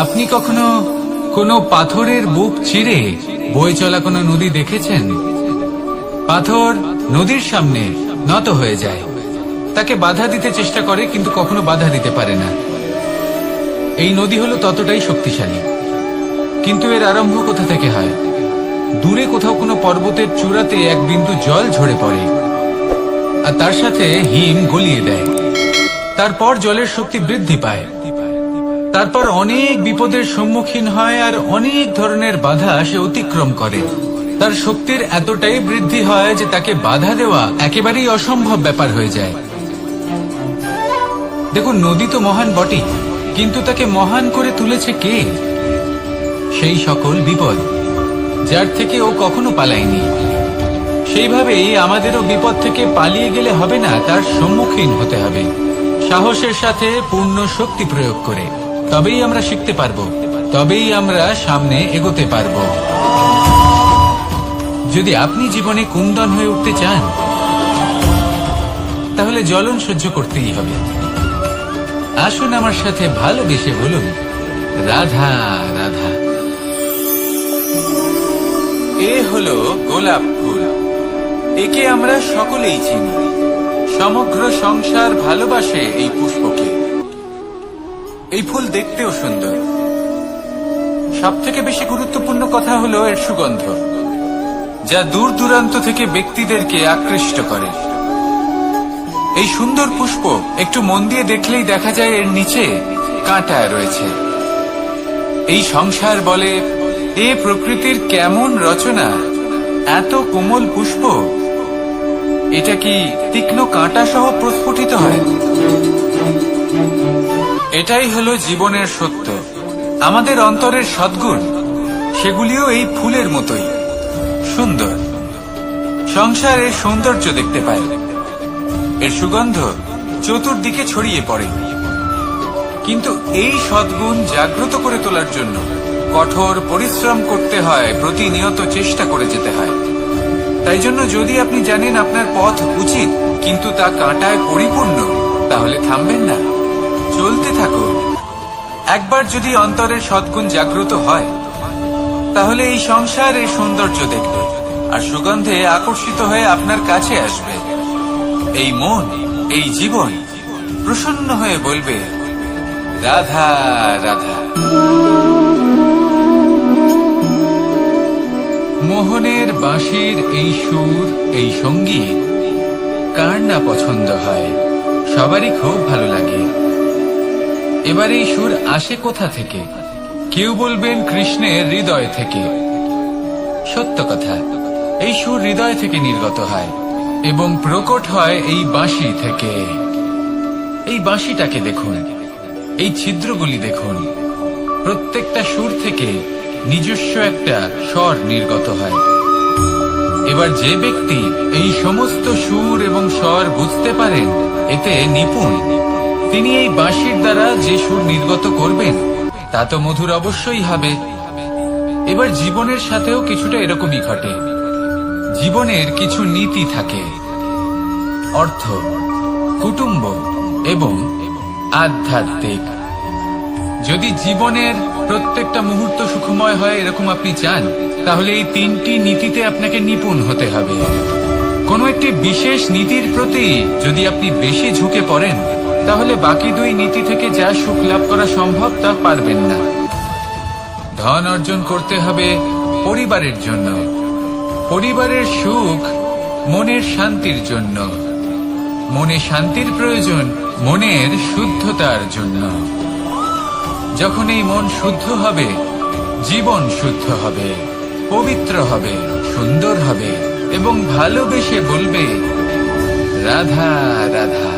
আপনি কখনো কোনো পাথরের বুক চিরে বয়ে চলা কোনো নদী দেখেছেন? পাথর নদীর সামনে নত হয়ে যায়, তাকে বাধা দিতে চেষ্টা করে কিন্তু কখনো বাধা দিতে পারে না। এই নদী হলো ততটাই শক্তিশালী, কিন্তু এর আরম্ভ কোথা থেকে হয়? দূরে কোথাও কোনো পর্বতের চূড়াতে এক বিন্দু জল ঝরে পড়ে আর তার সাথে হিম গলিয়ে দেয়। তারপর জলের শক্তি বৃদ্ধি পায়, তারপর অনেক বিপদের সম্মুখীন হয় আর অনেক ধরনের বাধা সে অতিক্রম করে। তার শক্তির এতটাই বৃদ্ধি হয় যে তাকে বাধা দেওয়া একেবারেই অসম্ভব ব্যাপার হয়ে যায়। দেখুন, নদী তো মহান বটে, কিন্তু তাকে মহান করে তুলেছে কে? সেই সকল বিপদ যার থেকে ও কখনো পালায়নি। সেইভাবেই আমাদেরও বিপদ থেকে পালিয়ে গেলে হবে না, তার সম্মুখীন হতে হবে সাহসের সাথে, পূর্ণ শক্তি প্রয়োগ করে। তবেই আমরা শিখতে পারবো, তবেই আমরা সামনে এগোতে পারবো। যদি আপনি জীবনে কুন্দন হয়ে উঠতে চান, তাহলে জ্বলন সহ্য করতেই হবে। আসুন আমার সাথে ভালোবেসে বলুন, রাধা রাধা। এ হলো গোলাপ ফুল। একে আমরা সকলেই চিনি। সমগ্র সংসার ভালোবাসে এই পুষ্পকে। এই ফুল দেখতেও সুন্দর। সবথেকে বেশি গুরুত্বপূর্ণ কথা হলো এর সুগন্ধ, যা দূর দূরান্ত থেকে ব্যক্তিদেরকে আকৃষ্ট করে। এই সুন্দর পুষ্প একটু মন দিয়ে দেখলেই দেখা যায় এর নিচে কাঁটা রয়েছে। এই সংসার বলে, এ প্রকৃতির কেমন রচনা, এত কোমল পুষ্প, এটা কি তীক্ষ্ণ কাঁটা সহ প্রস্ফুটিত হয়? এটাই হলো জীবনের সত্য। আমাদের অন্তরের সদ্গুণ, সেগুলিও এই ফুলের মতোই সুন্দর। সংসারে সৌন্দর্য দেখতে পায়, এর সুগন্ধ চতুর্দিকে ছড়িয়ে পড়ে। কিন্তু এই সদ্গুণ জাগ্রত করে তোলার জন্য কঠোর পরিশ্রম করতে হয়, প্রতিনিয়ত চেষ্টা করে যেতে হয়। তাই জন্য যদি আপনি জানেন আপনার পথ উচিত কিন্তু তা কাঁটায় পরিপূর্ণ, তাহলে থামবেন না, চলতে থাকুন। একবার যদি অন্তরের সদ্গুণ জাগ্রত হয়, তাহলে এই সংসারের সৌন্দর্য দেখবে আর সুগন্ধে আকর্ষিত হয়ে আপনার কাছে আসবে। এই মন, এই জীবন প্রসন্ন হয়ে বলবে, রাধা রাধা। মোহনের বাঁশির এই সুর, এই সঙ্গীত কার না পছন্দ হয়? সবারই খুব ভালো লাগে। এবার এই সুর আসে কোথা থেকে? কেউ বলবেন কৃষ্ণের হৃদয় থেকে। সত্য কথা, এই সুর হৃদয় থেকে নির্গত হয় এবং প্রকট হয় এই বাঁশি থেকে। এই বাঁশিটাকে দেখুন, এই ছিদ্রগুলি দেখুন। প্রত্যেকটা সুর থেকে নিজস্ব একটা স্বর নির্গত হয়। এবার যে ব্যক্তি এই সমস্ত সুর এবং স্বর বুঝতে পারেন, এতে নিপুণ, তিনি এই বাঁশির দ্বারা যে সুর নির্গত করবেন তা তো মধুর অবশ্যই হবে। এবার জীবনের সাথেও কিছুটা এরকমই ঘটে। জীবনের কিছু নীতি থাকে, অর্থ, কুটুম্ব এবং আধ্যাত্মিক। যদি জীবনের প্রত্যেকটা মুহূর্ত সুখময় হয় এরকম আপনি চান, তাহলে এই তিনটি নীতিতে আপনাকে নিপুণ হতে হবে। কোনো একটি বিশেষ নীতির প্রতি যদি আপনি বেশি ঝুঁকে পড়েন, তাহলে বাকি দুই নীতি থেকে যা সুখ লাভ করা সম্ভব তা পারবেন না। ধন অর্জন করতে হবে পরিবারের জন্য, পরিবারের সুখ মনের শান্তির জন্য, মনে শান্তির প্রয়োজন মনের শুদ্ধতার জন্য। যখন এই মন শুদ্ধ হবে, জীবন শুদ্ধ হবে, পবিত্র হবে, সুন্দর হবে এবং ভালোবেসে বলবে, রাধা রাধা।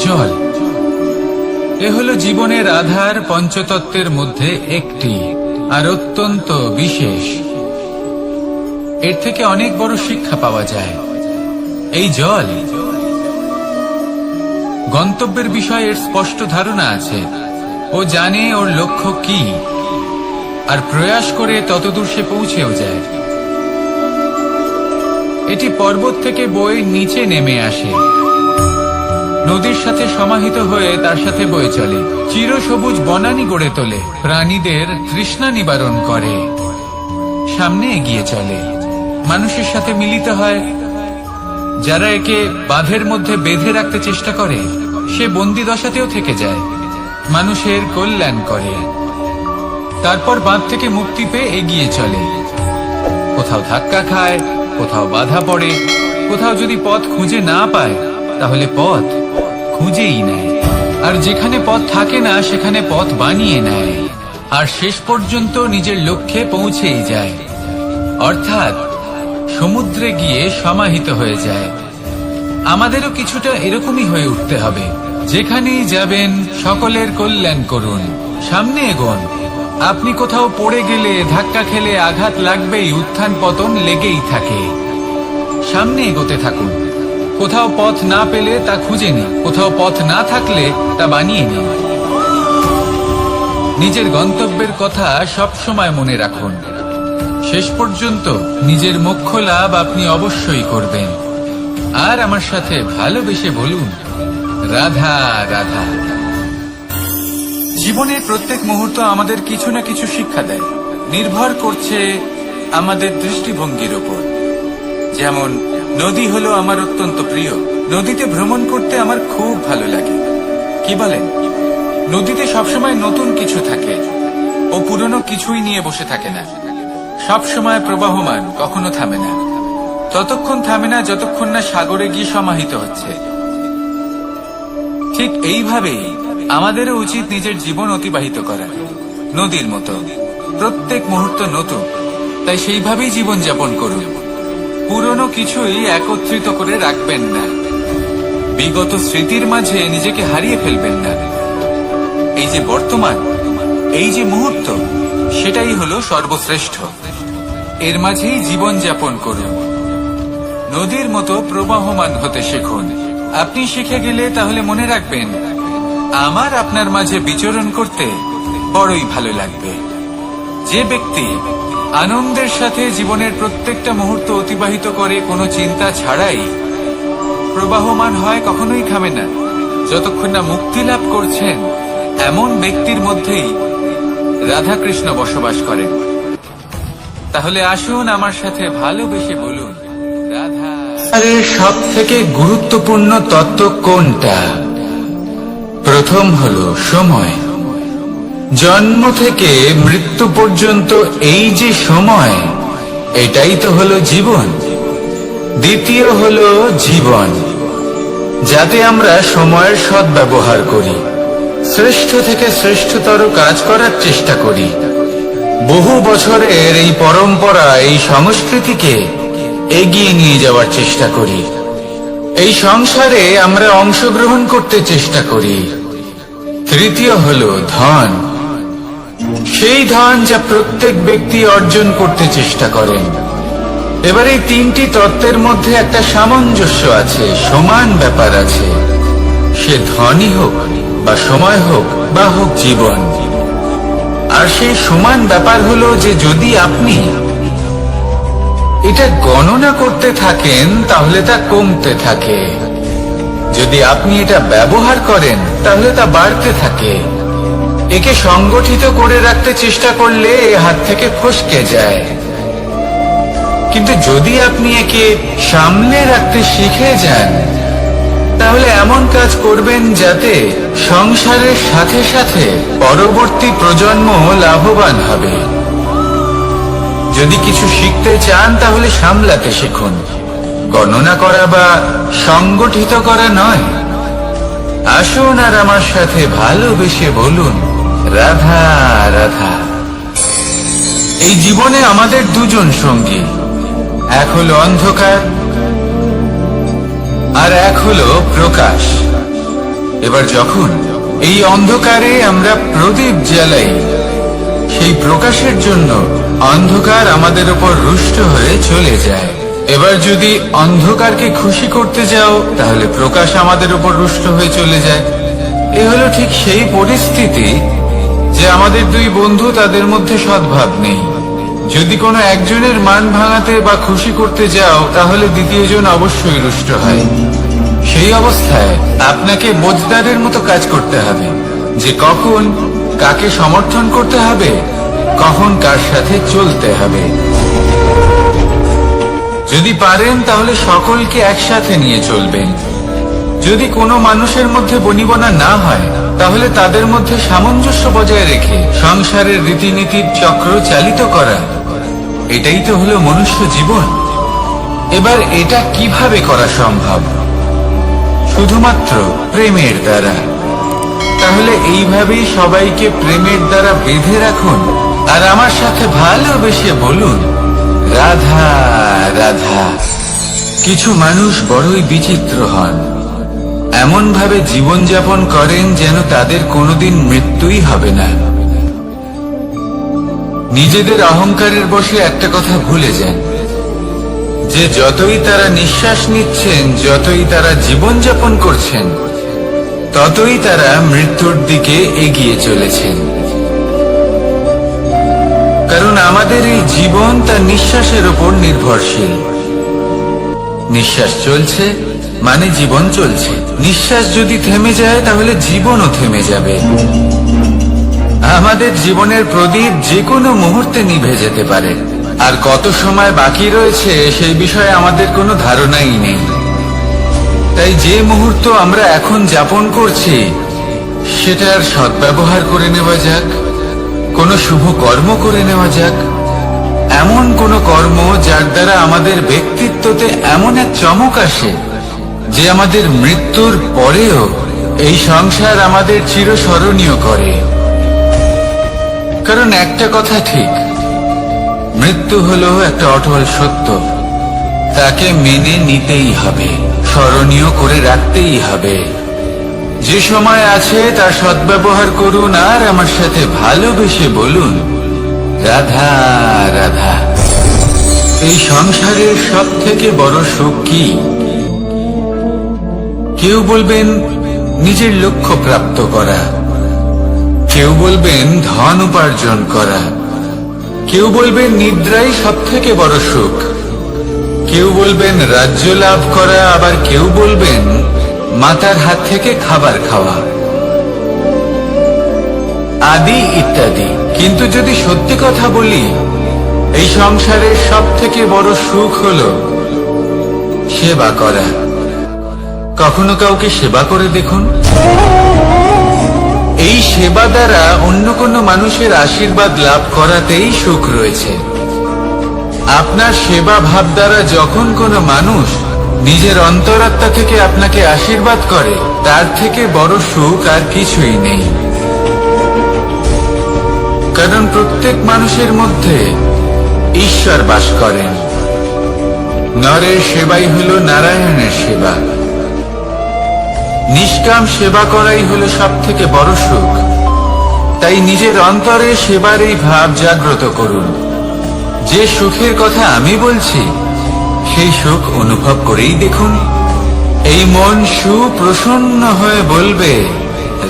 জল, এ হলো জীবনের আধার, পঞ্চতত্ত্বের মধ্যে একটি, আর অত্যন্ত বিশেষ। এর থেকে অনেক বড় শিক্ষা পাওয়া যায়। এই জল, গন্তব্যের বিষয়ে এর স্পষ্ট ধারণা আছে। ও জানে ওর লক্ষ্য কি, আর প্রয়াস করে ততদূর সে পৌঁছেও যায়। এটি পর্বত থেকে বয়ে নিচে নেমে আসে। নদীর সাথে সমাহিত হয়ে তার সাথে বয়ে চলে, চিরসবুজ বনানী গড়ে তোলে, প্রাণীদের তৃষ্ণা নিবারণ করে, সামনে এগিয়ে চলে, মানুষের সাথে মিলিত হয়। যারা একে বাঁধের মধ্যে বেঁধে রাখতে চেষ্টা করে সে বন্দি দশাতেও থেকে যায়, মানুষের কল্যাণ করে। তারপর বাঁধ থেকে মুক্তি পেয়ে এগিয়ে চলে, কোথাও ধাক্কা খায়, কোথাও বাধা পড়ে, কোথাও যদি পথ খুঁজে না পায় তাহলে পথ খুঁজেই নেয়, আর যেখানে পথ থাকে না সেখানে পথ বানিয়ে নেয়, আর শেষ পর্যন্ত নিজের লক্ষ্যে পৌঁছেই যায়, অর্থাৎ সমুদ্রে গিয়ে সমাহিত হয়ে যায়। আমাদেরও কিছুটা এরকমই হয়ে উঠতে হবে। যেখানেই যাবেন সকলের কল্যাণ করুন, সামনে এগোন। আপনি কোথাও পড়ে গেলে, ধাক্কা খেলে আঘাত লাগবেই, উত্থান পতন লেগেই থাকে। সামনে এগোতে থাকুন। কোথাও পথ না পেলে তা খুঁজে নিন, কোথাও পথ না থাকলে তা বানিয়ে নিন। নিজের গন্তব্যের কথা সব সময় মনে রাখুন। শেষ পর্যন্ত নিজের মোক্ষ লাভ আপনি অবশ্যই করবেন। আর আমার সাথে ভালোবেসে বলুন, রাধা রাধা। জীবনের প্রত্যেক মুহূর্ত আমাদের কিছু না কিছু শিক্ষা দেয়, নির্ভর করছে আমাদের দৃষ্টিভঙ্গির ওপর। যেমন নদী হলো আমার অত্যন্ত প্রিয়, নদীতে ভ্রমণ করতে আমার খুব ভালো লাগে। কি বলেন? নদীতে সবসময় নতুন কিছু থাকে, ও পুরনো কিছুই নিয়ে বসে থাকে না, সব সময় প্রবাহমান, কখনো থামে না। ততক্ষণ থামে না যতক্ষণ না সাগরে গিয়ে সমাহিত হচ্ছে। ঠিক এইভাবেই আমাদেরও উচিত নিজের জীবন অতিবাহিত করা, নদীর মতো। প্রত্যেক মুহূর্ত নতুন, তাই সেইভাবেই জীবন যাপন করুন। পুরনো কিছুই একত্রিত করে রাখবেন না, বিগত স্মৃতির মাঝে নিজেকে হারিয়ে ফেলবেন না। এই যে বর্তমান, এই যে মুহূর্ত, সেটাই হলো সর্বশ্রেষ্ঠ। এর মাঝেই জীবন যাপন করুন, নদীর মতো প্রবাহমান হতে শিখুন। আপনি শিখে গেলে তাহলে মনে রাখবেন, আমার আপনার মাঝে বিচরণ করতে বড়ই ভালো লাগবে। যে ব্যক্তি আনন্দের সাথে জীবনের প্রত্যেকটা মুহূর্ত অতিবাহিত করে কোনো চিন্তা ছাড়াই প্রবাহমান হয়, কখনোই থামে না যতক্ষণ না মুক্তি লাভ করছেন, এমন ব্যক্তির মধ্যেই রাধাকৃষ্ণ বসবাস করেন। তাহলে আসুন আমার সাথে ভালোবেসে বলুন, রাধা। আরে সব থেকে গুরুত্বপূর্ণ তত্ত্ব কোনটা? প্রথম হলো সময়। জন্ম থেকে মৃত্যু পর্যন্ত এই যে সময়, এটাই তো হলো জীবন। দ্বিতীয় হলো জীবন, যাতে আমরা সময়ের সদ্ব্যবহার করি, শ্রেষ্ঠ থেকে শ্রেষ্ঠতর কাজ করার চেষ্টা করি। বহু বছরের এই পরম্পরা, এই সংস্কৃতিকে এগিয়ে নিয়ে যাওয়ার চেষ্টা করি। এই সংসারে আমরা অংশগ্রহণ করতে চেষ্টা করি। তৃতীয় হলো ধন, সেই ধন যা প্রত্যেক ব্যক্তি অর্জন করতে চেষ্টা করেন। এবার এই তিনটি তত্ত্বের মধ্যে একটা সামঞ্জস্য আছে, সমান ব্যাপার আছে। সে ধনই হোক বা সময় হোক বা হোক জীবন। আর সেই সমান ব্যাপার হলো যে যদি আপনি এটা গণনা করতে থাকেন তাহলে তা কমতে থাকে, যদি আপনি এটা ব্যবহার করেন তাহলে তা বাড়তে থাকে। একে সংগঠিত করে রাখতে চেষ্টা করলে এ হাত থেকে ফসকে যায়, কিন্তু যদি আপনি একে সামলে রাখতে শিখে যান তাহলে এমন কাজ করবেন যাতে সংসারের সাথে সাথে পরবর্তী প্রজন্ম লাভবান হবে। যদি কিছু শিখতে চান তাহলে সামলাতে শিখুন, গণনা করা বা সংগঠিত করা নয়। আসুন আর আমার সাথে ভালোবেসে বলুন, রাধা রাধা। এই জীবনে আমাদের দুজন সঙ্গী, এক হলো অন্ধকার আর এক হলো প্রকাশ। এবার যখন এই অন্ধকারে আমরা প্রদীপ জ্বালাই, সেই প্রকাশের জন্য অন্ধকার আমাদের উপর রুষ্ট হয়ে চলে যায়। এবার যদি অন্ধকারকে খুশি করতে যাও তাহলে প্রকাশ আমাদের উপর রুষ্ট হয়ে চলে যায়। এ হলো ঠিক সেই পরিস্থিতি যে আমাদের দুই বন্ধু, তাদের মধ্যে সদ্ভাব নেই। যদি কোনো একজনের মান ভাঙাতে বা খুশি করতে যাও তাহলে দ্বিতীয়জন অবশ্যই রুষ্ট হয়। সেই অবস্থায় আপনাকে বোঝদারের মতো কাজ করতে হবে, যে কখন কাকে সমর্থন করতে হবে, কখন কার সাথে চলতে হবে। যদি পারেন তাহলে সকলকে একসাথে নিয়ে চলবেন। যদি কোনো মানুষের মধ্যে বনিবনা না হয়, তাহলে তাদের মধ্যে সামঞ্জস্য বজায় রেখে সংসারের রীতিনীতির চক্র চালিত করা, এটাই তো হলো মনুষ্য জীবন। এবার এটা কিভাবে করা সম্ভব? শুধুমাত্র প্রেমের দ্বারা। তাহলে এইভাবেই সবাইকে প্রেমের দ্বারা বেঁধে রাখুন, আর আমার সাথে ভালোবেসে বলুন, রাধা রাধা। কিছু মানুষ বড়ই বিচিত্র হন, এমন ভাবে জীবনযাপন করেন যেন তাদের কোনোদিন মৃত্যুই হবে না। নিজেদের অহংকারের বশে একটা কথা ভুলে যান, যে যতই তারা নিঃশ্বাস নিচ্ছেন, যতই তারা জীবনযাপন করছেন, ততই তারা মৃত্যুর দিকে এগিয়ে চলেছেন। কারণ আমাদের এই জীবন তার নিঃশ্বাসের উপর নির্ভরশীল। নিঃশ্বাস চলছে মানে জীবন চলছে। নিঃশ্বাস যদি থেমে যায় তাহলে জীবনও থেমে যাবে। আমাদের জীবনের প্রদীপ যে কোনো মুহূর্তে নিভে যেতে পারে, আর কত সময় বাকি রয়েছে সেই বিষয়ে আমাদের কোনো ধারণাই নেই। তাই যে মুহূর্ত আমরা এখন যাপন করছি সেটার সদ্ব্যবহার করে নেওয়া যাক, কোনো শুভ কর্ম করে নেওয়া যাক, এমন কোনো কর্ম যার দ্বারা আমাদের ব্যক্তিত্বতে এমন এক চমক আসে যে আমাদের মৃত্যুর পরেও এই সংসার আমাদের চিরস্মরণীয় করে। কারণ একটা কথা ঠিক, মৃত্যু হলো একটা অটল সত্য, তাকে মেনে নিতেই হবে, স্মরণীয় করে রাখতেই হবে। যে সময় আছে তার সদ্ব্যবহার করুন, আর আমার সাথে ভালোবেসে বলুন, রাধা রাধা। এই সংসারের সব থেকে বড় সুখ কি? কেউ বলবেন নিজের লক্ষ্য প্রাপ্ত করা, কেউ বলবেন ধন উপার্জন করা, কেউ বলবেন নিদ্রাই সব থেকে বড় সুখ, কেউ বলবেন রাজ্য লাভ করা, আবার কেউ বলবেন মাতার হাত থেকে খাবার খাওয়া, আদি ইত্যাদি। কিন্তু যদি সত্যি কথা বলি, এই সংসারের সব থেকে বড় সুখ হলো সেবা করা। কখনো কাউকে সেবা করে দেখুন। এই সেবা দ্বারা অন্য কোনো মানুষের আশীর্বাদ লাভ করাতেই সুখ রয়েছে। আপনার সেবা ভাব দ্বারা যখন কোনো মানুষ নিজের অন্তরাত্মা থেকে আপনাকে আশীর্বাদ করে, তার থেকে বড় সুখ আর কিছুই নেই। কারণ প্রত্যেক মানুষের মধ্যে ঈশ্বর বাস করেন। নরের সেবাই হলো নারায়ণের সেবা। নিষ্কাম সেবা করাই হলো সব থেকে বড় সুখ। তাই নিজের অন্তরে সেবার এই ভাব জাগ্রত করুন। যে সুখের কথা আমি বলছি সেই সুখ অনুভব করেই দেখুন। এই মন সুপ্রসন্ন হয়ে বলবে,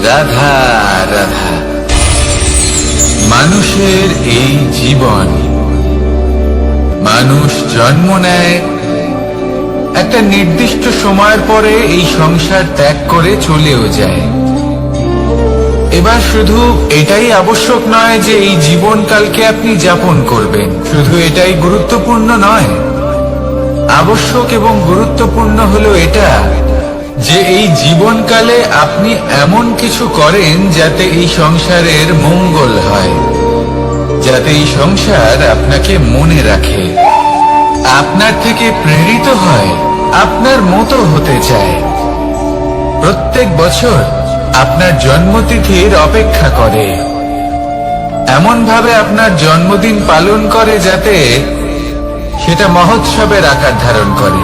রাধা রাধা। মানুষের এই জীবন, মানুষ জন্ম নেয়, একটা নির্দিষ্ট সময়ের পরে এই সংসার ত্যাগ করে চলেও যায়। এবার শুধু এটাই আবশ্যক নয় যে এই জীবনকালকে আপনি যাপন করবেন, শুধু এটাই গুরুত্বপূর্ণ নয়। আবশ্যক এবং গুরুত্বপূর্ণ হলো এটা যে এই জীবনকালে আপনি এমন কিছু করেন যাতে এই সংসারের মঙ্গল হয়, যাতে এই সংসার আপনাকে মনে রাখে, আপনার থেকে প্রেরিত হয়, আপনার মতো হতে চায়। প্রত্যেক বছর আপনার জন্মতিথির অপেক্ষা করে, এমন ভাবে আপনার জন্মদিন পালন করে যাতে সেটা মহোৎসবের আকার ধারণ করে।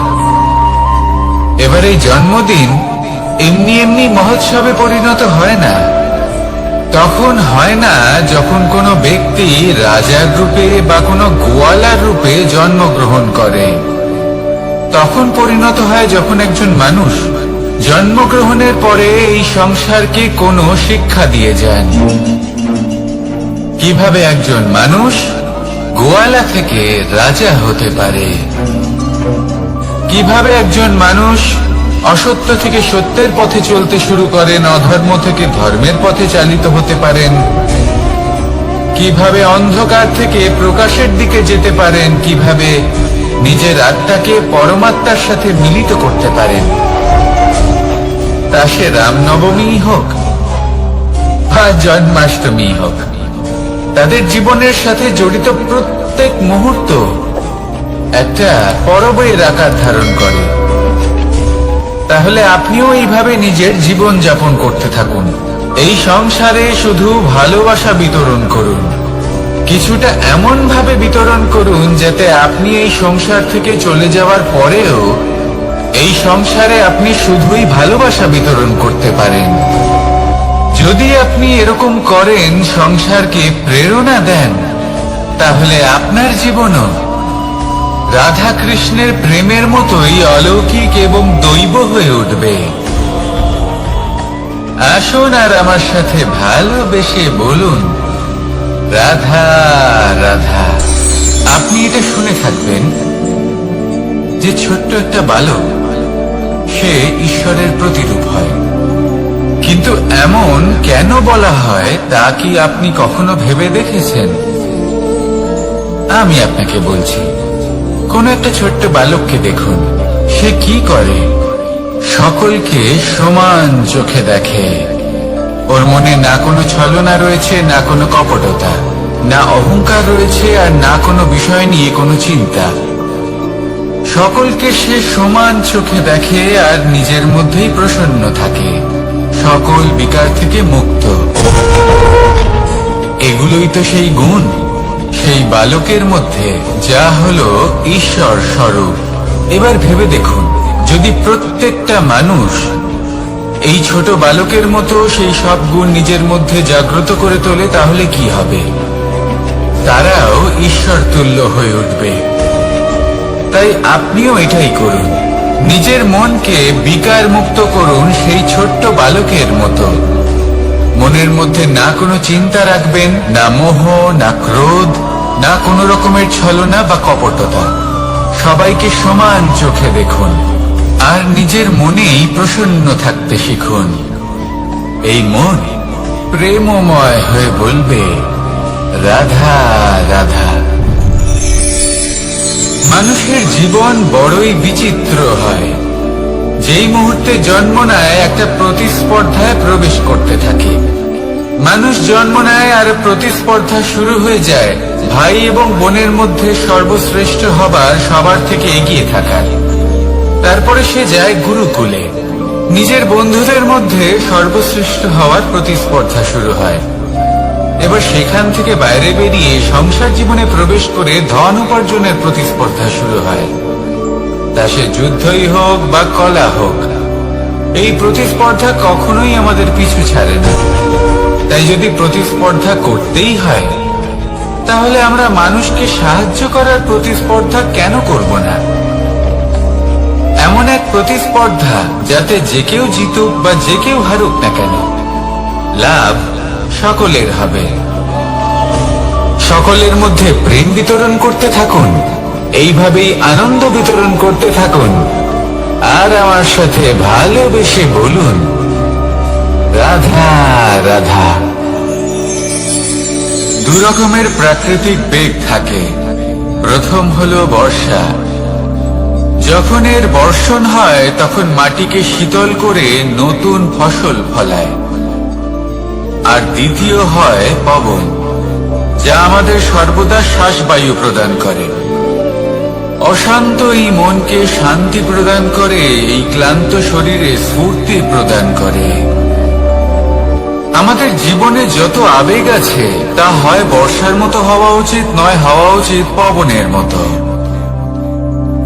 এবার এই জন্মদিন এমনি এমনি মহোৎসবে পরিণত হয় না। তখন হয় না যখন কোনো ব্যক্তি রাজার রূপে বা কোনো গোয়ালার রূপে জন্মগ্রহণ করে। তখন পরিণত হয় যখন একজন মানুষ জন্মগ্রহণের পরে এই সংসারকে কোনো শিক্ষা দিয়ে যান। কিভাবে একজন মানুষ গোয়ালা থেকে রাজা হতে পারে, কিভাবে একজন মানুষ অসত্য থেকে সত্যের পথে চলতে শুরু করেন, অধর্ম থেকে ধর্মের পথে চালিত হতে পারেন, কিভাবে অন্ধকার থেকে প্রকাশের দিকে যেতে পারেন, কিভাবে নিজের আত্মাকে পরমাত্মার সাথে মিলিত করতে পারেন। তা সে রামনবমী হোক বা জন্মাষ্টমী হোক, তাদের জীবনের সাথে জড়িত প্রত্যেক মুহূর্ত একটা পরবের আকার ধারণ করে। তাহলে আপনিও এইভাবে নিজের জীবন যাপন করতে থাকুন। এই সংসারে শুধু ভালোবাসা বিতরণ করুন, কিছুটা এমন ভাবে বিতরণ করুন যাতে আপনি এই সংসার থেকে চলে যাওয়ার পরেও এই সংসারে আপনি শুধুই ভালোবাসা বিতরণ করতে পারেন। যদি আপনি এরকম করেন, সংসারকে প্রেরণা দেন, তাহলে আপনার জীবনও রাধা কৃষ্ণের প্রেমের মতোই অলৌকিক এবং দৈব হয়ে উঠবে। আসুন আর আমার সাথে ভালোবেসে বলুন, রাধা রাধা। আপনি এটা শুনে থাকবেন যে ছোট্ট একটা বালক সে ঈশ্বরের প্রতিরূপ হয়, কিন্তু এমন কেন বলা হয় তা কি আপনি কখনো ভেবে দেখেছেন? আমি আপনাকে বলছি, কোন একটা ছোট্ট বালককে দেখুন, সে কি করে? সকলকে সমান চোখে দেখে। ওর মনে না কোনো ছলনা রয়েছে, না কোনো কপটতা, না অহংকার রয়েছে, আর না কোনো বিষয় নিয়ে কোনো চিন্তা। সকলকে সে সমান চোখে দেখে আর নিজের মধ্যেই প্রসন্ন থাকে, সকল বিকার থেকে মুক্ত। এগুলোই তো সেই গুণ সেই বালকের মধ্যে, যা হলো ঈশ্বর স্বরূপ। এবার ভেবে দেখুন, যদি প্রত্যেকটা মানুষ এই ছোট বালকের মতো সেই সব গুণ নিজের মধ্যে জাগ্রত করে তোলে, তাহলে কি হবে? তারাও ঈশ্বর তুল্য হয়ে উঠবে। তাই আপনিও এটাই করুন, নিজের মনকে বিকার মুক্ত করুন সেই ছোট্ট বালকের মতো। মনের মধ্যে না কোনো চিন্তা রাখবেন, না মোহ, না ক্রোধ, না কোনো রকমের ছলনা বা কপটতা। সবাইকে সমান চোখে দেখুন আর নিজের মনেই প্রসন্ন থাকতে শিখুন। এই মন প্রেমময় হয়ে বলবে, রাধা রাধা। মানুষের জীবন বড়ই বিচিত্র হয়। যেই মুহূর্তে জন্ম নেয়, একটা প্রতিস্পর্ধায় প্রবেশ করতে থাকে। মানুষ জন্ম নেয় আর প্রতিস্পর্ধা শুরু হয়ে যায় ভাই এবং বোনের মধ্যে সর্বশ্রেষ্ঠ হবার, সবার থেকে এগিয়ে থাকার। তারপরে সে যায় গুরুকুলে, নিজের বন্ধুদের মধ্যে সর্বশ্রেষ্ঠ হওয়ার প্রতিস্পর্ধা শুরু হয়। এবার সেখান থেকে বাইরে বেরিয়ে সংসার জীবনে প্রবেশ করে ধন উপার্জনের প্রতিস্পর্ধা শুরু হয়। তা সে যুদ্ধই হোক বা কলা হোক, এই প্রতিস্পর্ধা কখনোই আমাদের পিছু ছাড়ে না। তাই যদি প্রতিস্পর্ধা করতেই হয়, তাহলে আমরা মানুষকে সাহায্য করার প্রতিস্পর্ধা কেন করব না? এমন এক প্রতিস্পর্ধা যাতে যে কেউ জিতুক বা যে কেউ হারুক না কেন, লাভ সকলের হবে। সকলের মধ্যে প্রেম বিতরণ করতে থাকুন, এইভাবেই আনন্দ বিতরণ করতে থাকুন। আর আমার সাথে ভালোবেসে বলুন, রাধা রাধা। দু রকমের প্রাকৃতিক বেগ থাকে। প্রথম হলো বর্ষা। যখন এর বর্ষণ হয়, তখন মাটিকে শীতল করে নতুন ফসল ফলায়। আর দ্বিতীয় হয় পবন, যা আমাদের সর্বদা শ্বাসবায়ু প্রদান করে। অশান্ত এই মনকে শান্তি প্রদান করে, এই ক্লান্ত শরীরে স্ফূর্তি প্রদান করে। আমাদের জীবনে যত আবেগ আছে, তা হয় বর্ষার মতো হওয়া উচিত, নয় হওয়া উচিত পবনের মতো।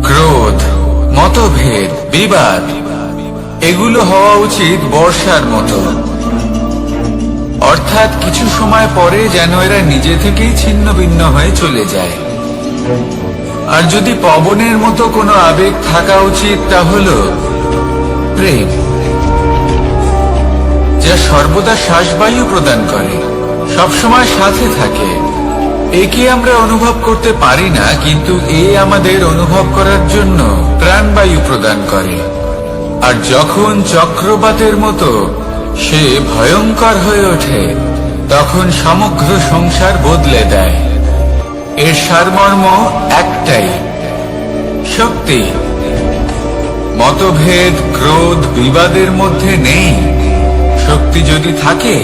ক্রোধ, মতভেদ, বিবাদ, এগুলো হওয়া উচিত বর্ষার মতো। অর্থাৎ কিছু সময় পরে যেন এরা নিজে থেকেই ছিন্ন ভিন্ন হয়ে চলে যায়। আর যদি পবনের মতো কোনো আবেগ থাকা উচিত, তা হলো প্রেম, যা সর্বদা শ্বাসবায়ু প্রদান করে, সবসময় সাথে থাকে। একে আমরা অনুভব করতে পারি না, কিন্তু এ আমাদের অনুভব করার জন্য প্রাণবায়ু প্রদান করে। আর যখন চক্রবাতের মতো সে ভয়ঙ্কর হয়ে ওঠে, তখন সমগ্র সংসার বদলে দেয়। এর সারমর্ম একটাই, শক্তি। মতভেদ, ক্রোধ, বিবাদের মধ্যে নেই। শক্তি যদি থাকে,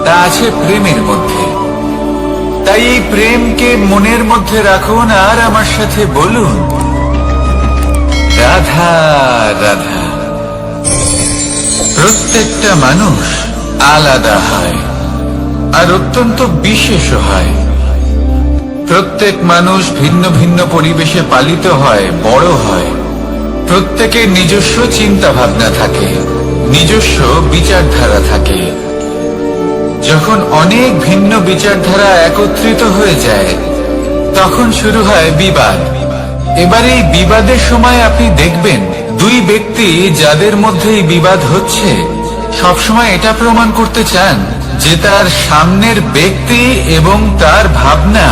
তা আছে প্রেমের মধ্যে। তাই এই প্রেমকে মনের মধ্যে রাখুন আর আমার সাথে বলুন, রাধা রাধা। প্রত্যেকটা মানুষ আলাদা হয় আর অত্যন্ত বিশেষ হয়। প্রত্যেক মানুষ ভিন্ন ভিন্ন পরিবেশে পালিত হয়, বড় হয়। প্রত্যেকের নিজস্ব চিন্তা ভাবনা থাকে, নিজস্ব বিচারধারা থাকে। যখন অনেক ভিন্ন বিচারধারা একত্রিত হয়ে যায়, তখন শুরু হয় বিবাদ। এবার এই বিবাদের সময় আপনি দেখবেন, দুই ব্যক্তি যাদের মধ্যে এই বিবাদ হচ্ছে, সবসময় এটা প্রমাণ করতে চান যে তার সামনের ব্যক্তি এবং তার ভাবনা,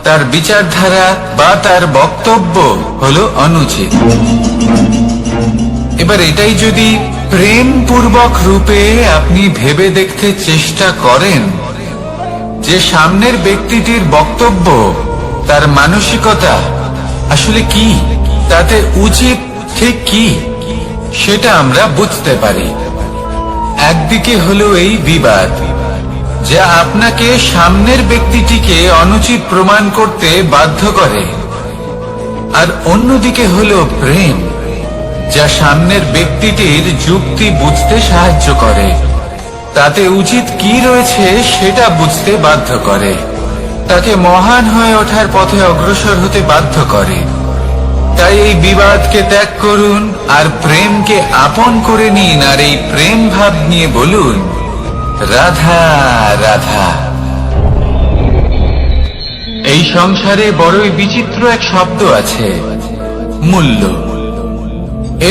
তার বিচারধারা বা তার বক্তব্য হলো অনুচিত। এবার এটাই যদি প্রেমপূর্বক রূপে আপনি ভেবে দেখতে চেষ্টা করেন যে সামনের ব্যক্তিটির বক্তব্য, তার মানসিকতা আসলে কি, তাতে উচিত ঠিক কি, সেটা আমরা বুঝতে পারি। একদিকে হলো এই বিবাদ, যা আপনাকে সামনের ব্যক্তিটিকে অনুচিত প্রমাণ করতে বাধ্য করে, আর অন্যদিকে হলো প্রেম, যা সামনের ব্যক্তিটির যুক্তি বুঝতে সাহায্য করে, তাতে উচিত কি রয়েছে সেটা বুঝতে বাধ্য করে, তাকে মহান হয়ে ওঠার পথে অগ্রসর হতে বাধ্য করে। তাই এই বিবাদকে ত্যাগ করুন আর প্রেমকে আপন করে নিন, আর এই প্রেম ভাব নিয়ে বলুন, রাধা রাধা। এই সংসারে বড়ই বিচিত্র এক শব্দ আছে, মূল্য।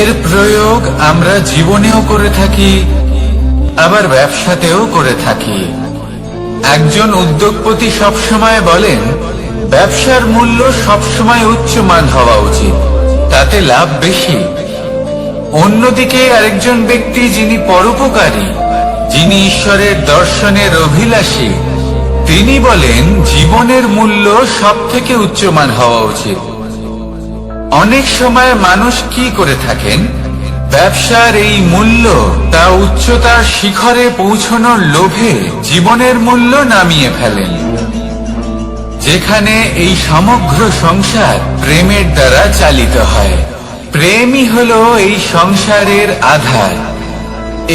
এর প্রয়োগ আমরা জীবনেও করে থাকি, আবার ব্যবসাতেও করে থাকি। একজন উদ্যোগপতি সবসময় বলেন, ব্যবসার মূল্য সবসময় উচ্চমান হওয়া উচিত, তাতে লাভ বেশি। অন্যদিকে আরেকজন ব্যক্তি যিনি পরোপকারী, যিনি ঈশ্বরের দর্শনের অভিলাষী, তিনি বলেন জীবনের মূল্য সব থেকে উচ্চমান হওয়া উচিত। অনেক সময় মানুষ কি করে থাকেন, ব্যবসার এই মূল্য, তা উচ্চতার শিখরে পৌঁছানোর লোভে জীবনের মূল্য নামিয়ে ফেলেন। যেখানে এই সমগ্র সংসার প্রেমের দ্বারা চালিত হয়, প্রেমই হলো এই সংসারের আধার।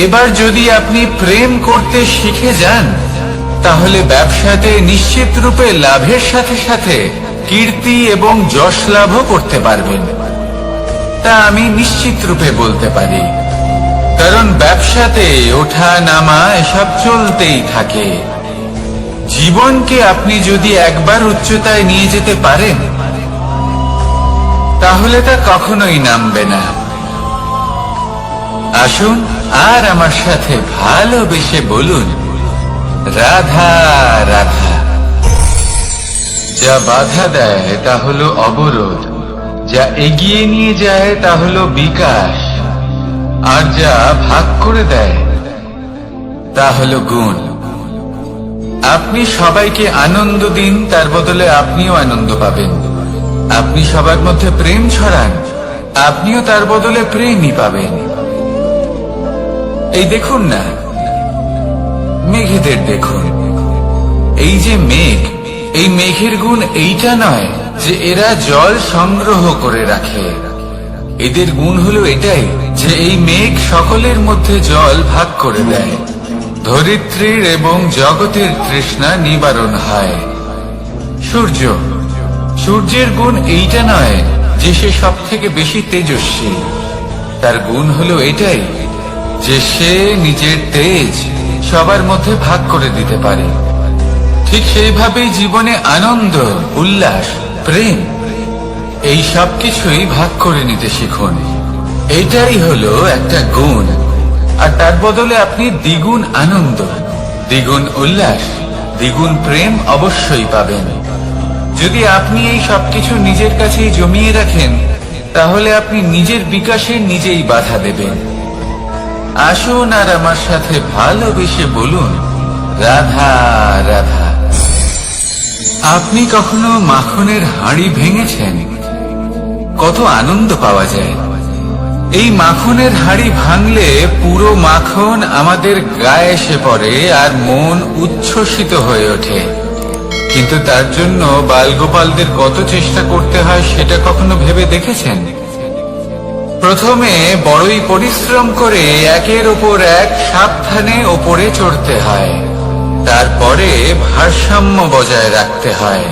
এবার যদি আপনি প্রেম করতে শিখে যান, তাহলে ব্যবসাতে নিশ্চিত রূপে লাভের সাথে সাথে কীর্তি এবং যশ লাভও করতে পারবেন। তা আমি নিশ্চিত রূপে বলতে পারি, কারণ ব্যবসাতে ওঠা নামা এসব চলতেই থাকে। জীবনকে আপনি যদি একবার উচ্চতায় নিয়ে যেতে পারেন, তাহলে তা কখনোই নামবে না। আসুন আর আমার সাথে ভালোবেসে বলুন, রাধা রাধা। যা বাধা দেয় তা হলো অবরোধ, যা এগিয়ে নিয়ে যায় তা হলো বিকাশ, আর যা ভাগ করে দেয় তা হলো গুণ। আপনি সবাইকে আনন্দ দিন, তার বদলে আপনিও আনন্দ পাবেন। আপনি সবার মধ্যে প্রেম ছড়ান, আপনিও তার বদলে প্রেমই পাবেন। এই দেখুন না, মেঘেদের দেখুন। এই যে মেঘ, এই মেঘের গুণ এইটা নয় যে এরা জল সংগ্রহ করে রাখে। এদের গুণ হলো এটাই যে এই মেঘ সকলের মধ্যে জল ভাগ করে দেয়। ধরিত্রীর এবং জগতের তৃষ্ণা নিবারণ হয়। সূর্য, সূর্যের গুণ এইটা নয় যে সে সব থেকে বেশি তেজস্বী। তার গুণ হলো এটাই যে সে নিজের তেজ সবার মধ্যে ভাগ করে দিতে পারে। ঠিক সেইভাবেই জীবনে আনন্দ, উল্লাস, প্রেম, এই সব কিছুই ভাগ করে নিতে শিখুন। এটাই হলো একটা গুণ, আর তার বদলে আপনি দ্বিগুণ আনন্দ, দ্বিগুণ উল্লাস, দ্বিগুণ প্রেম অবশ্যই পাবেন। যদি আপনি এই সবকিছু নিজের কাছেই জমিয়ে রাখেন, তাহলে আপনি নিজের বিকাশে নিজেই বাধা দেবেন। আসুন আর আমার সাথে ভালোবেসে বলুন, রাধা রাধা। আপনি কখনো মাখনের হাঁড়ি ভেঙেছেন? কত আনন্দ পাওয়া যায়। এই মাখনের হাঁড়ি ভাঙলে পুরো মাখন আমাদের গায়ে এসে পড়ে আর মন উচ্ছ্বসিত হয়ে ওঠে। কিন্তু তার জন্য বালগোপালদের কত চেষ্টা করতে হয় সেটা কখনো ভেবে দেখেছেন? প্রথমে বড়ই পরিশ্রম করে একের ওপর এক সাবধানে ওপরে চড়তে হয়, তারপরে ভারসাম্য বজায় রাখতে হয়,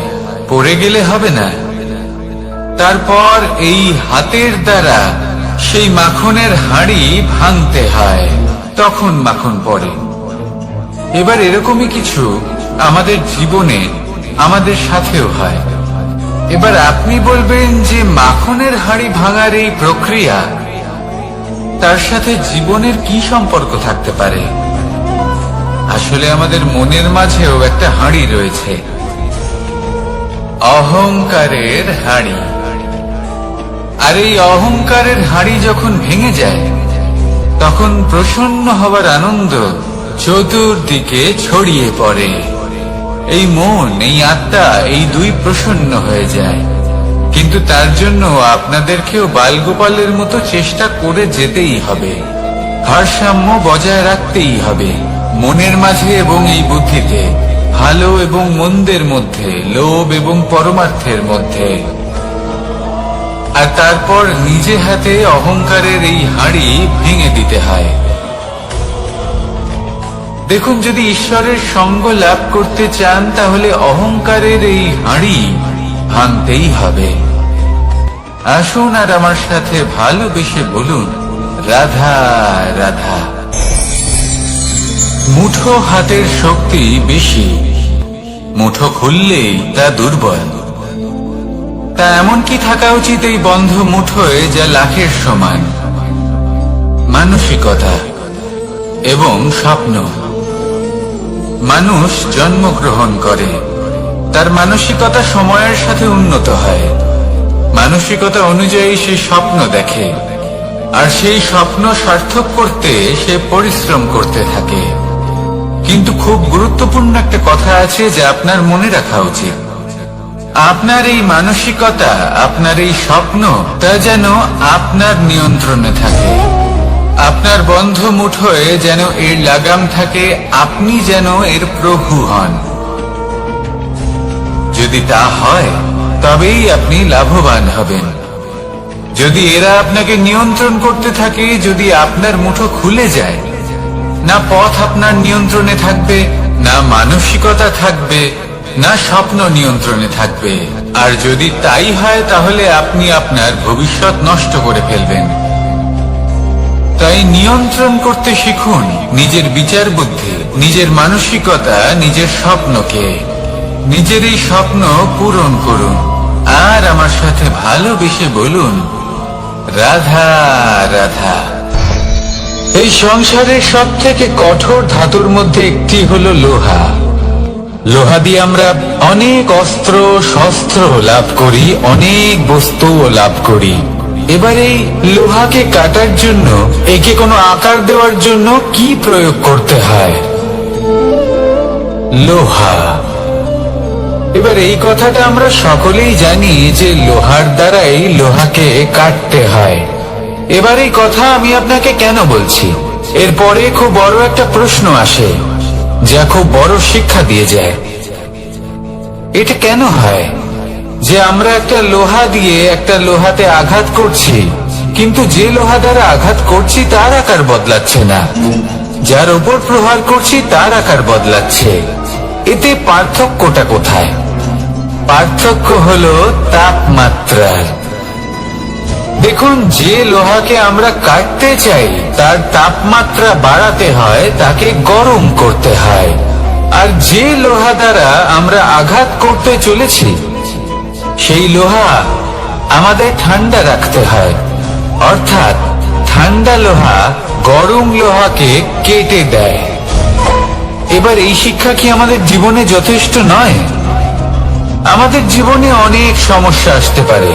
পড়ে গেলে হবে না। তারপর এই হাতের দ্বারা সেই মাখনের হাঁড়ি ভাঙতে হয়, তখন মাখন পড়ে। এবার এরকমই কিছু আমাদের জীবনে আমাদের সাথেও হয়। এবার আপনি বলবেন যে মাখনের হাঁড়ি ভাঙার এই প্রক্রিয়া, তার সাথে জীবনের কি সম্পর্ক থাকতে পারে? আসলে আমাদের মনের মাঝেও একটা হাঁড়ি রয়েছে, অহংকারের হাঁড়ি। আর এই অহংকারের হাঁড়ি যখন ভেঙে যায়, তখন প্রসন্ন হবার আনন্দ চতুর্দিকে ছড়িয়ে পড়ে। এই মন, এই আত্মা, এই দুই প্রসন্ন হয়ে যায়। কিন্তু তার জন্য আপনাদেরকেও বালগোপালের মতো চেষ্টা করে যেতেই হবে, ভারসাম্য বজায় রাখতেই হবে মনের মাঝে এবং এই বুদ্ধিতে, ভালো এবং মন্দের মধ্যে, লোভ এবং পরমার্থের মধ্যে। আর তারপর নিজে হাতে অহংকারের এই হাঁড়ি ভেঙে দিতে হয়। দেখুন, যদি ঈশ্বরের সঙ্গ লাভ করতে চান তাহলে অহংকারের এই হাঁড়ি ভাঙতেই হবে। আসুন আর আমার সাথে ভালোবেসে বলুন, রাধা রাধা। মুঠো হাতের শক্তি বেশি, মুঠো খুললেই তা দুর্বল। তা এমন কি থাকা উচিত এই বন্ধ মুঠোয় যা লাখের সমান? মানসিকতা এবং স্বপ্ন। মানুষ জন্মগ্রহণ করে, তার মানসিকতা সময়ের সাথে উন্নত হয়। মানসিকতা অনুযায়ী সে স্বপ্ন দেখে, আর সেই স্বপ্ন সার্থক করতে সে পরিশ্রম করতে থাকে। কিন্তু খুব গুরুত্বপূর্ণ একটা কথা আছে যা আপনার মনে রাখা উচিত। আপনার এই মানসিকতা, আপনার এই স্বপ্ন, তা যেন আপনার নিয়ন্ত্রণে থাকে। আপনার বন্ধ মুঠোয় যেন এর লাগাম থাকে, আপনি যেন এর প্রভু হন। যদি তা হয় তবেই আপনি লাভবান হবেন। যদি এরা আপনাকে নিয়ন্ত্রণ করতে থাকে, যদি আপনার মুঠো খুলে যায়, না পথ আপনার নিয়ন্ত্রণে থাকবে, না মানসিকতা থাকবে, না স্বপ্ন নিয়ন্ত্রণে থাকবে। আর যদি তাই হয় তাহলে আপনি আপনার ভবিষ্যৎ নষ্ট করে ফেলবেন। তাই নিয়ন্ত্রণ করতে শিখুন নিজের বিচার বুদ্ধি, নিজের মানসিকতা, নিজের স্বপ্নকে। নিজের এই স্বপ্ন পূরণ করুন আর আমার সাথে ভালোবেসে বলুন, রাধা রাধা। এই সংসারের সব থেকে কঠোর ধাতুর মধ্যে একটি হলো লোহা। লোহা দিয়ে আমরা অনেক অস্ত্র শস্ত্র লাভ করি, অনেক বস্তুও লাভ করি। এবার এই লোহাকে কাটার জন্য, একে কোনো আকার দেওয়ার জন্য কি প্রয়োগ করতে হয়? লোহা। এবার এই কথাটা আমরা সকলেই জানি যে লোহার দ্বারাই লোহাকে কাটতে হয়। এবার এই কথা আমি আপনাকে কেন বলছি? এরপরে খুব বড় একটা প্রশ্ন আসে যা খুব বড় শিক্ষা দিয়ে যায়। এটা কেন হয় যে আমরা একটা লোহা দিয়ে একটা লোহাতে আঘাত করছি, কিন্তু যে লোহা দ্বারা আঘাত করছি তার আকার বদলাচ্ছে না, যার ওপর প্রহার করছি তার আকার বদলাচ্ছে? এতে পার্থক্যটা কোথায়? পার্থক্য হলো তাপমাত্রার। দেখুন, যে লোহাকে আমরা কাটতে চাই তার তাপমাত্রা বাড়াতে হয়, তাকে গরম করতে হয়। আর যে লোহা দ্বারা আমরা আঘাত করতে চলেছি সেই লোহা আমাদের ঠান্ডা রাখতে হয়। অর্থাৎ ঠান্ডা লোহা গরম লোহাকে কেটে দেয়। এবার এই শিক্ষা কি আমাদের জীবনে যথেষ্ট নয়? আমাদের জীবনে অনেক সমস্যা আসতে পারে,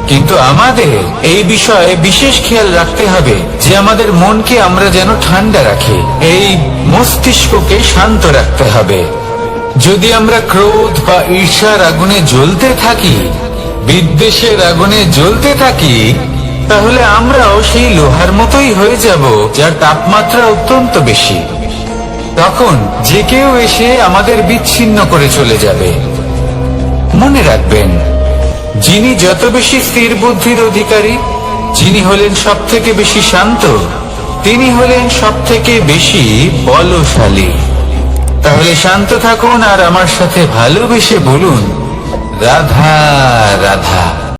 কিন্তু আমাদের এই বিষয়ে বিশেষ খেয়াল রাখতে হবে যে আমাদের মনকে আমরা যেন ঠান্ডা রাখি, এই মস্তিষ্ককে শান্ত রাখতে হবে। যদি আমরা ক্রোধ বা ঈর্ষার আগুনে জ্বলতে থাকি, বিদ্বেষের আগুনে জ্বলতে থাকি, তাহলে আমরাও সেই লোহার মতোই হয়ে যাব যার তাপমাত্রা অত্যন্ত বেশি। তখন যে কেউ এসে আমাদের বিচ্ছিন্ন করে চলে যাবে। মনে রাখবেন, যিনি যত বেশি স্থির বুদ্ধির অধিকারী, যিনি হলেন সব থেকে বেশি শান্ত, তিনি হলেন সব থেকে বেশি বলশালী। তাহলে শান্ত থাকুন আর আমার সাথে ভালোবেসে বলুন, রাধা রাধা।